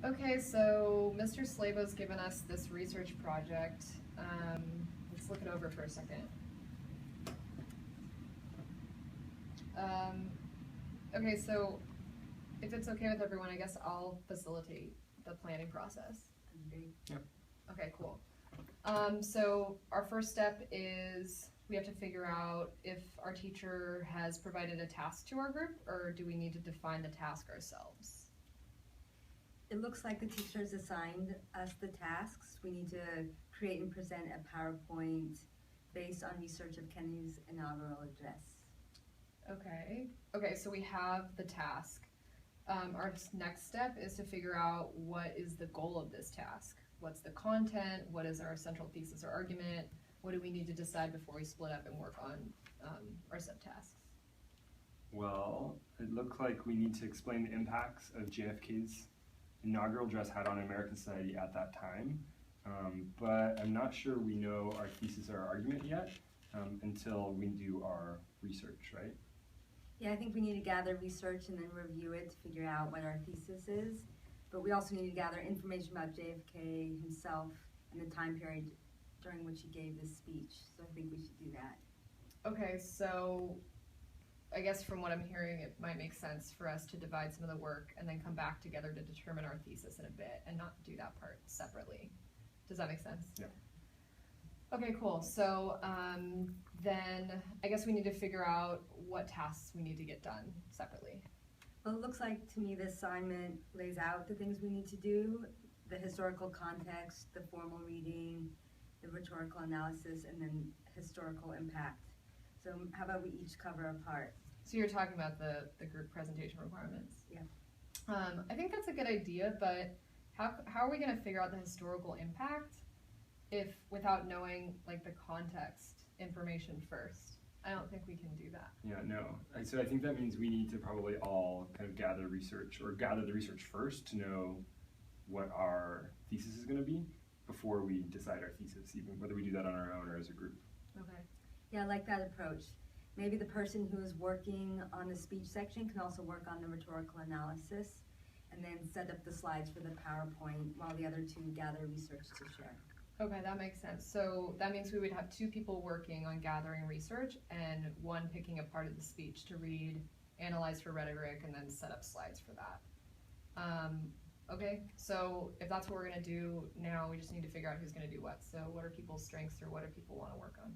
Okay, so Mr. Slavo's given us this research project. Let's look it over for a second. Okay, so if it's okay with everyone, I guess I'll facilitate the planning process. Yep. Okay, cool. So our first step is we have to figure out if our teacher has provided a task to our group, or do we need to define the task ourselves? It looks like the teachers assigned us the tasks. We need to create and present a PowerPoint based on research of Kenny's inaugural address. Okay, so we have the task. Our next step is to figure out what is the goal of this task. What's the content? What is our central thesis or argument? What do we need to decide before we split up and work on our subtasks? Well, it looked like we need to explain the impacts of JFK's inaugural address had on American society at that time, but I'm not sure we know our thesis or our argument yet until we do our research, right? Yeah, I think we need to gather research and then review it to figure out what our thesis is. But we also need to gather information about JFK himself and the time period during which he gave this speech. So I think we should do that. Okay, so I guess from what I'm hearing, it might make sense for us to divide some of the work and then come back together to determine our thesis in a bit and not do that part separately. Does that make sense? Yeah. Okay, cool. So then I guess we need to figure out what tasks we need to get done separately. Well, it looks like to me the assignment lays out the things we need to do, the historical context, the formal reading, the rhetorical analysis, and then historical impact. So how about we each cover a part? So you're talking about the group presentation requirements? Yeah. I think that's a good idea, but how are we going to figure out the historical impact if without knowing like the context information first? I don't think we can do that. Yeah, no. So I think that means we need to probably all kind of gather research or gather the research first to know what our thesis is going to be before we decide our thesis, even whether we do that on our own or as a group. Okay. Yeah, I like that approach. Maybe the person who is working on the speech section can also work on the rhetorical analysis and then set up the slides for the PowerPoint while the other two gather research to share. Okay, that makes sense. So that means we would have two people working on gathering research and one picking a part of the speech to read, analyze for rhetoric, and then set up slides for that. Okay, so if that's what we're gonna do now, we just need to figure out who's gonna do what. So what are people's strengths or what do people wanna work on?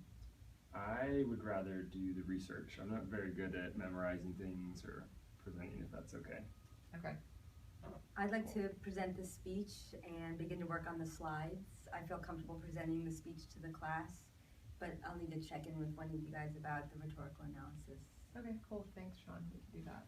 I would rather do the research. I'm not very good at memorizing things or presenting, if that's okay. Okay. I'd like to present the speech and begin to work on the slides. I feel comfortable presenting the speech to the class, but I'll need to check in with one of you guys about the rhetorical analysis. Okay, cool. Thanks, Sean. We can do that.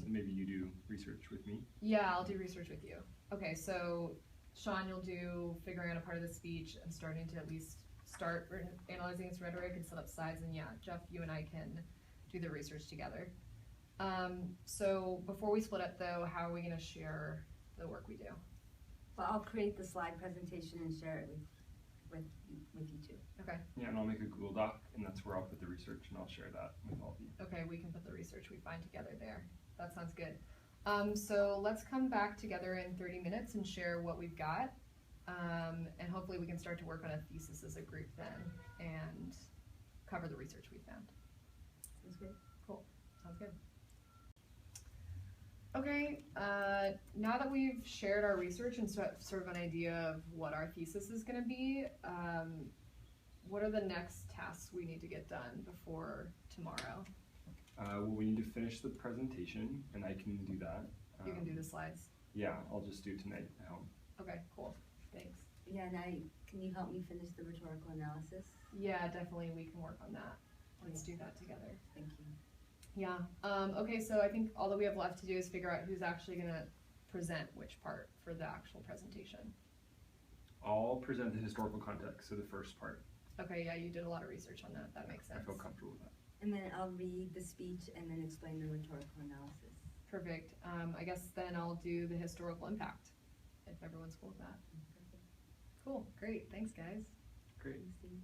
Maybe you do research with me. Yeah, I'll do research with you. Okay, so Sean, you'll do figuring out a part of the speech and starting to at least start analyzing its rhetoric and set up slides. And yeah, Jeff, you and I can do the research together. So before we split up though, how are we gonna share the work we do? Well, I'll create the slide presentation and share it with you two. Okay. Yeah, and I'll make a Google Doc, and that's where I'll put the research, and I'll share that with all of you. Okay, we can put the research we find together there. That sounds good. So let's come back together in 30 minutes and share what we've got. And hopefully we can start to work on a thesis as a group then and cover the research we found. Sounds good. Cool. Sounds good. Okay, now that we've shared our research and sort of an idea of what our thesis is going to be, what are the next tasks we need to get done before tomorrow? Well, we need to finish the presentation, and I can do that. You can do the slides? Yeah, I'll just do it tonight at home. Okay, cool. Thanks. Yeah, and can you help me finish the rhetorical analysis? Yeah, definitely we can work on that. Let's do that together. Thank you. Yeah. Okay, so I think all that we have left to do is figure out who's actually going to present which part for the actual presentation. I'll present the historical context, so the first part. Okay, yeah, you did a lot of research on that. That makes sense. I feel comfortable with that. And then I'll read the speech and then explain the rhetorical analysis. Perfect. I guess then I'll do the historical impact, if everyone's cool with that. Perfect. Cool, great. Thanks, guys. Great. Thanks, Steve.